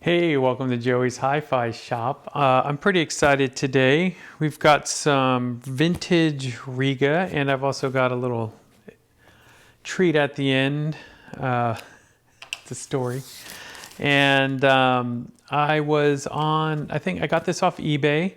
Hey, welcome to Joey's Hi-Fi shop. I'm pretty excited today. We've got some vintage Rega, and I've also got a little treat at the end. It's a story. And I think I got this off eBay,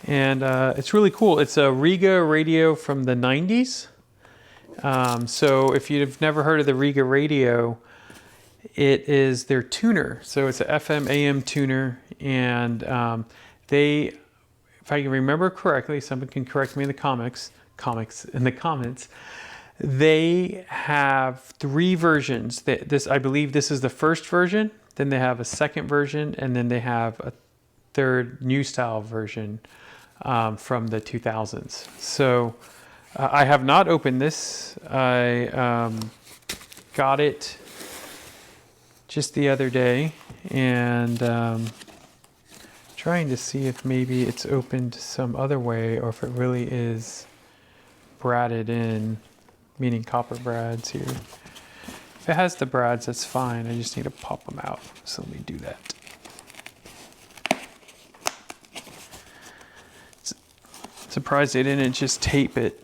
and it's really cool. It's a Rega radio from the 90s. So if you've never heard of the Rega radio, it is their tuner. So it's a FM AM tuner, and they, if I can remember correctly, someone can correct me in the comments, they have 3 versions. I believe this is the first version, then they have a second version, and then they have a third new style version from the 2000s. So I have not opened this. I got it just the other day, and trying to see if maybe it's opened some other way or if it really is bradded in, meaning copper brads here. If it has the brads, that's fine. I just need to pop them out. So let me do that. Surprised they didn't just tape it,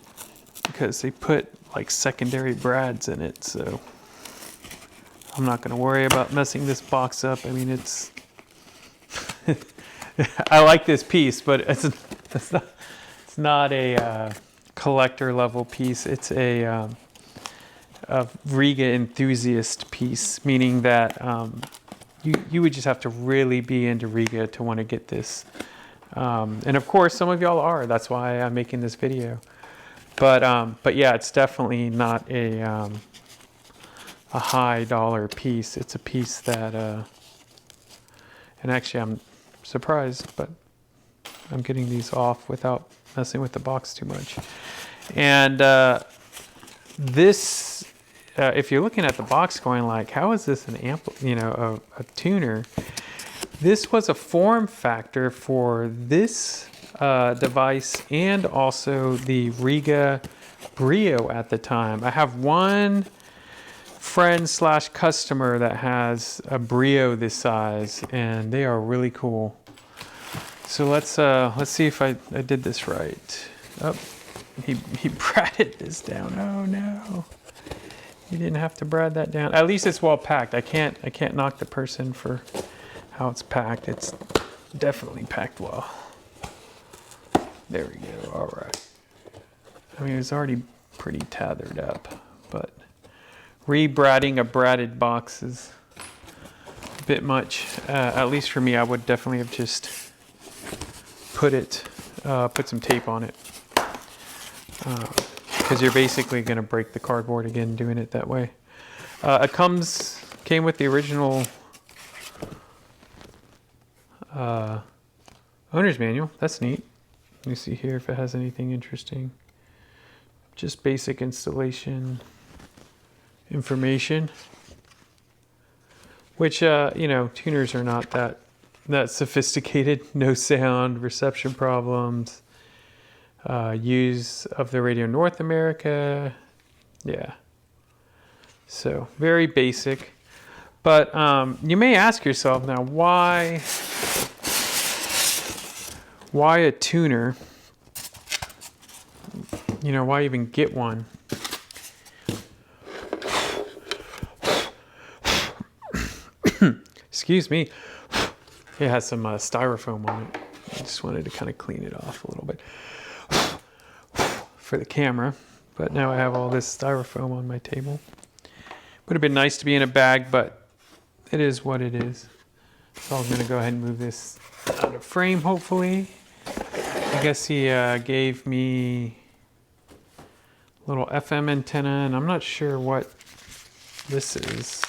because they put like secondary brads in it, so I'm not going to worry about messing this box up. I mean, it's I like this piece, but it's not a collector level piece. It's a Rega enthusiast piece, meaning that you would just have to really be into Rega to want to get this. And of course, some of y'all are. That's why I'm making this video. But yeah, it's definitely not a high dollar piece. It's a piece that, and actually I'm surprised, but I'm getting these off without messing with the box too much. And this, if you're looking at the box going like, how is this an a tuner? This was a form factor for this device and also the Rega Brio at the time. I have one friend / customer that has a Brio this size, and they are really cool. So let's see if I did this right. Oh, he bradded this down. Oh no, he didn't have to brad that down. At least it's well packed. I can't knock the person for how it's packed. It's definitely packed well. There we go. All right. I mean, it's already pretty tethered up, but re-bradding a bradded box is a bit much. At least for me, I would definitely have just put some tape on it, because you're basically going to break the cardboard again doing it that way. It came with the original owner's manual. That's neat. Let me see here if it has anything interesting. Just basic installation information, which tuners are not that sophisticated. No sound, reception problems, use of the radio North America. Yeah, so very basic. But you may ask yourself now, why a tuner? Why even get one? Excuse me. It has some styrofoam on it. I just wanted to kind of clean it off a little bit for the camera. But now I have all this styrofoam on my table. Would have been nice to be in a bag, but it is what it is. So I'm going to go ahead and move this out of frame, hopefully. I guess he gave me a little FM antenna, and I'm not sure what this is.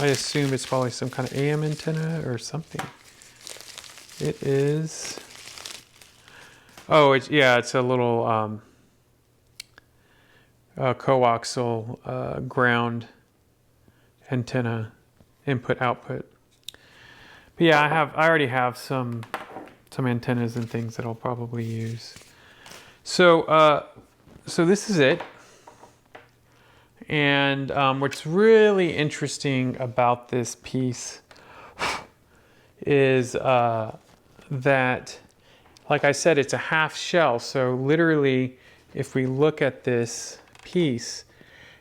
I assume it's probably some kind of AM antenna or something. It is. Oh, it's a little coaxial ground antenna, input output. But yeah, I already have some antennas and things that I'll probably use. So this is it. And what's really interesting about this piece is that, like I said, it's a half shell. So literally, if we look at this piece,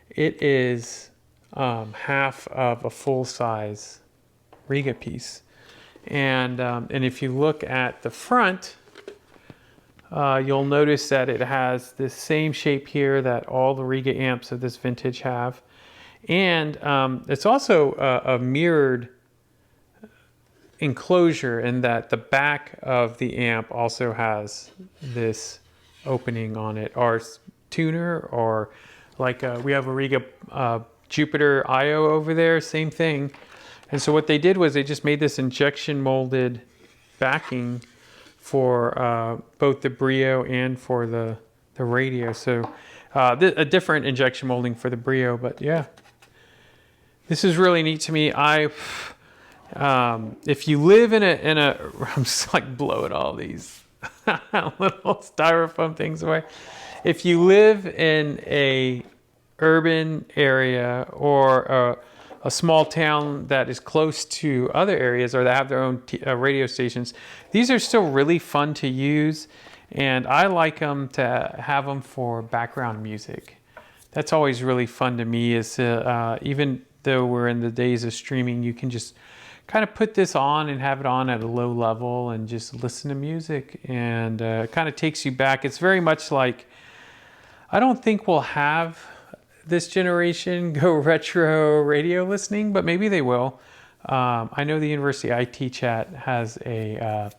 it is half of a full-size Rega piece. And if you look at the front, you'll notice that it has this same shape here that all the Rega amps of this vintage have. And it's also a mirrored enclosure in that the back of the amp also has this opening on it. Our tuner, or like we have a Rega Jupiter IO over there, same thing. And so what they did was they just made this injection molded backing for both the Brio and for the radio. So a different injection molding for the Brio, but yeah. This is really neat to me. If you live in a I'm just like blowing all these little styrofoam things away. If you live in a urban area or a small town that is close to other areas, or that have their own radio stations, these are still really fun to use, and I like them to have them for background music. That's always really fun to me, is even though we're in the days of streaming, you can just kind of put this on and have it on at a low level and just listen to music, and it kind of takes you back. It's very much like, I don't think we'll have this generation go retro radio listening, but maybe they will. I know the university I teach at has a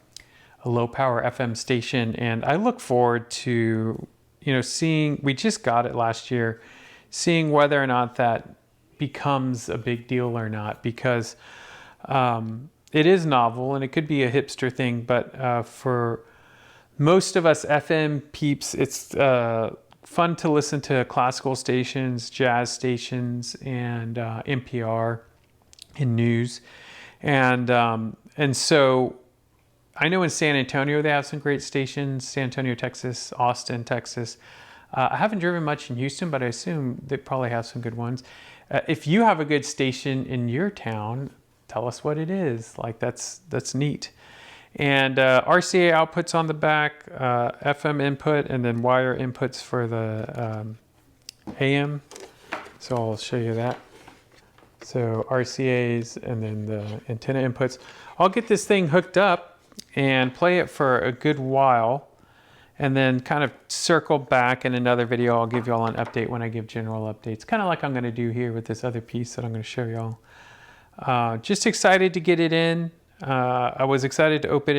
low power FM station, and I look forward to, seeing, we just got it last year, seeing whether or not that becomes a big deal or not, because it is novel and it could be a hipster thing, but for most of us FM peeps, it's fun to listen to classical stations, jazz stations, and NPR and news. And so I know in San Antonio they have some great stations, San Antonio, Texas, Austin, Texas. I haven't driven much in Houston, but I assume they probably have some good ones. If you have a good station in your town, tell us what it is. Like, that's neat. And RCA outputs on the back, FM input, and then wire inputs for the AM. So I'll show you that. So RCAs and then the antenna inputs. I'll get this thing hooked up and play it for a good while, and then kind of circle back in another video. I'll give you all an update when I give general updates, kind of like I'm going to do here with this other piece that I'm going to show you all. Just excited to get it in. I was excited to open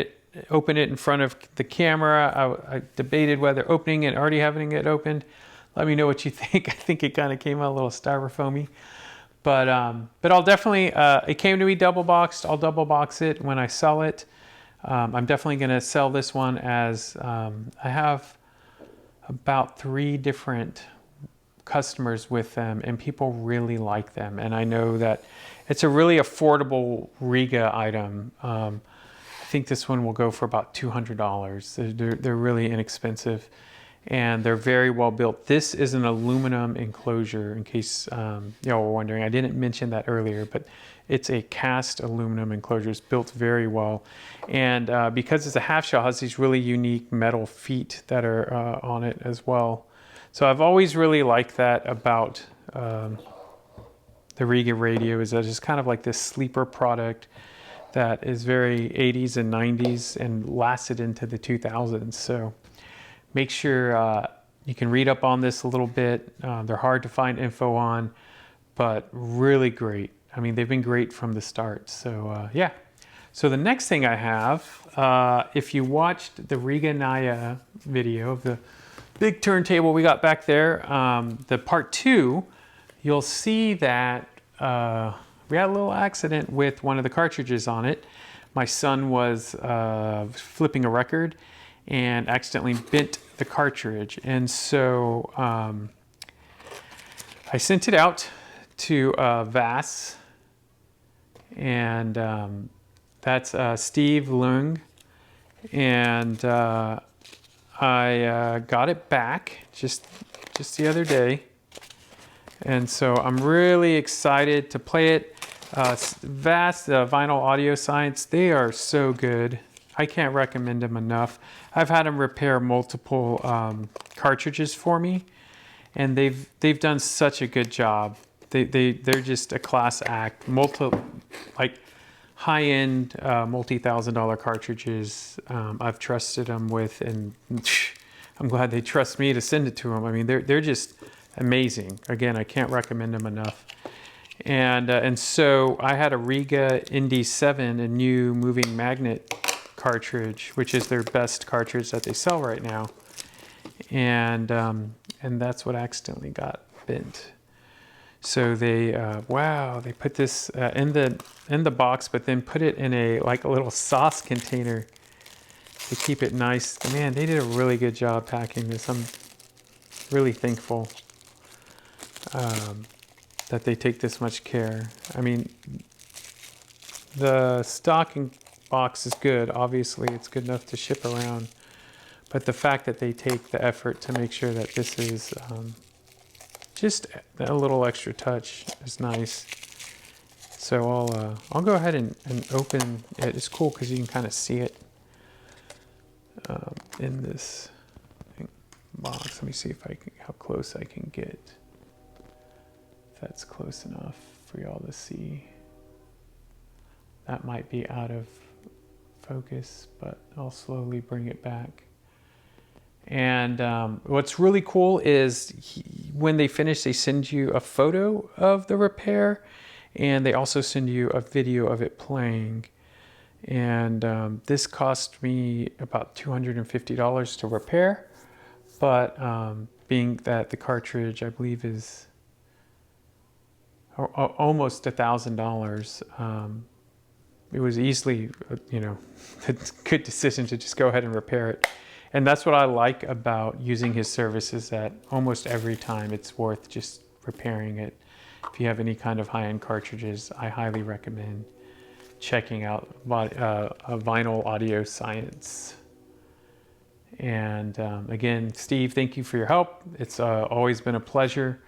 it in front of the camera. I debated whether opening it, already having it opened. Let me know what you think. I think it kind of came out a little styrofoamy, but I'll definitely, it came to me double boxed. I'll double box it when I sell it. I'm definitely going to sell this one as, I have about 3 different customers with them, and people really like them. And I know that it's a really affordable Rega item. I think this one will go for about $200. They're really inexpensive, and they're very well built. This is an aluminum enclosure, in case y'all were wondering. I didn't mention that earlier, but it's a cast aluminum enclosure. It's built very well. And because it's a half shell, it has these really unique metal feet that are on it as well. So I've always really liked that about the Rega radio, is that it's kind of like this sleeper product that is very 80s and 90s and lasted into the 2000s. So make sure you can read up on this a little bit. They're hard to find info on, but really great. I mean, they've been great from the start. So yeah. So the next thing I have, if you watched the Rega Naya video of the big turntable we got back there, the part 2, you'll see that we had a little accident with one of the cartridges on it. My son was flipping a record and accidentally bent the cartridge. And so I sent it out to VAS, and that's Steve Lung. And I got it back just the other day. And so I'm really excited to play it. Vast Vinyl Audio Science. They are so good. I can't recommend them enough. I've had them repair multiple cartridges for me, and they've done such a good job. They're just a class act. Like high-end multi-$1,000 cartridges. I've trusted them with, and I'm glad they trust me to send it to them. I mean, they're just amazing. Again, I can't recommend them enough. And so I had a Rega Indy 7, a new moving magnet cartridge, which is their best cartridge that they sell right now. And that's what accidentally got bent. So they they put this in the box, but then put it in a little sauce container to keep it nice. Man, they did a really good job packing this. I'm really thankful that they take this much care. I mean, the stocking box is good. Obviously, it's good enough to ship around. But the fact that they take the effort to make sure that this is just a little extra touch is nice. So I'll go ahead and open it. It's cool because you can kind of see it in this box. Let me see how close I can get. That's close enough for y'all to see. That might be out of focus, but I'll slowly bring it back. And what's really cool is when they finish, they send you a photo of the repair, and they also send you a video of it playing. And this cost me about $250 to repair, but being that the cartridge, I believe, is almost $1,000. It was easily, a good decision to just go ahead and repair it. And that's what I like about using his services, that almost every time it's worth just repairing it. If you have any kind of high-end cartridges, I highly recommend checking out Vinyl Audio Science. And again, Steve, thank you for your help. It's always been a pleasure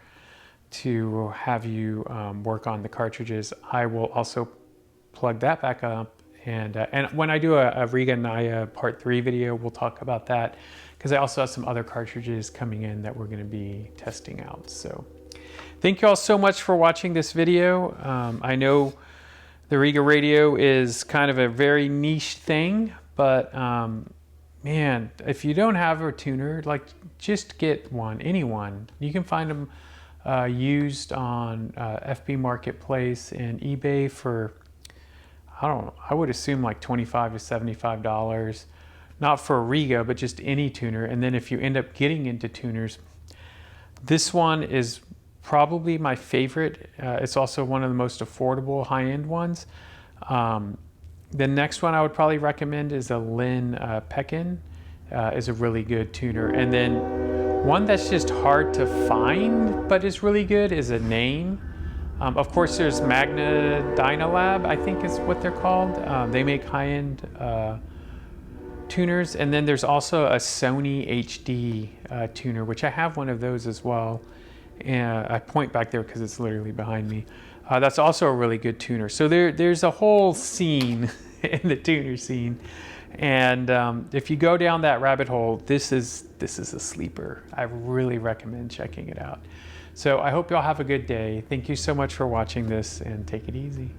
to have you work on the cartridges. I will also plug that back up, and when I do a Rega Naya Part 3 video, we'll talk about that, because I also have some other cartridges coming in that we're going to be testing out. So thank you all so much for watching this video. I know the Rega radio is kind of a very niche thing, but man, if you don't have a tuner, just get one, anyone. You can find them used on FB Marketplace and eBay for, I would assume $25 to $75. Not for a Rega, but just any tuner. And then if you end up getting into tuners, this one is probably my favorite. It's also one of the most affordable high-end ones. The next one I would probably recommend is a Lynn Peckin. Is a really good tuner. And then one that's just hard to find, but is really good, is a Name. Of course, there's Magna Dynalab, I think is what they're called. They make high-end tuners. And then there's also a Sony HD tuner, which I have one of those as well. And I point back there because it's literally behind me. That's also a really good tuner. So there's a whole scene in the tuner scene. And if you go down that rabbit hole, this is a sleeper. I really recommend checking it out. So I hope y'all have a good day. Thank you so much for watching this, and take it easy.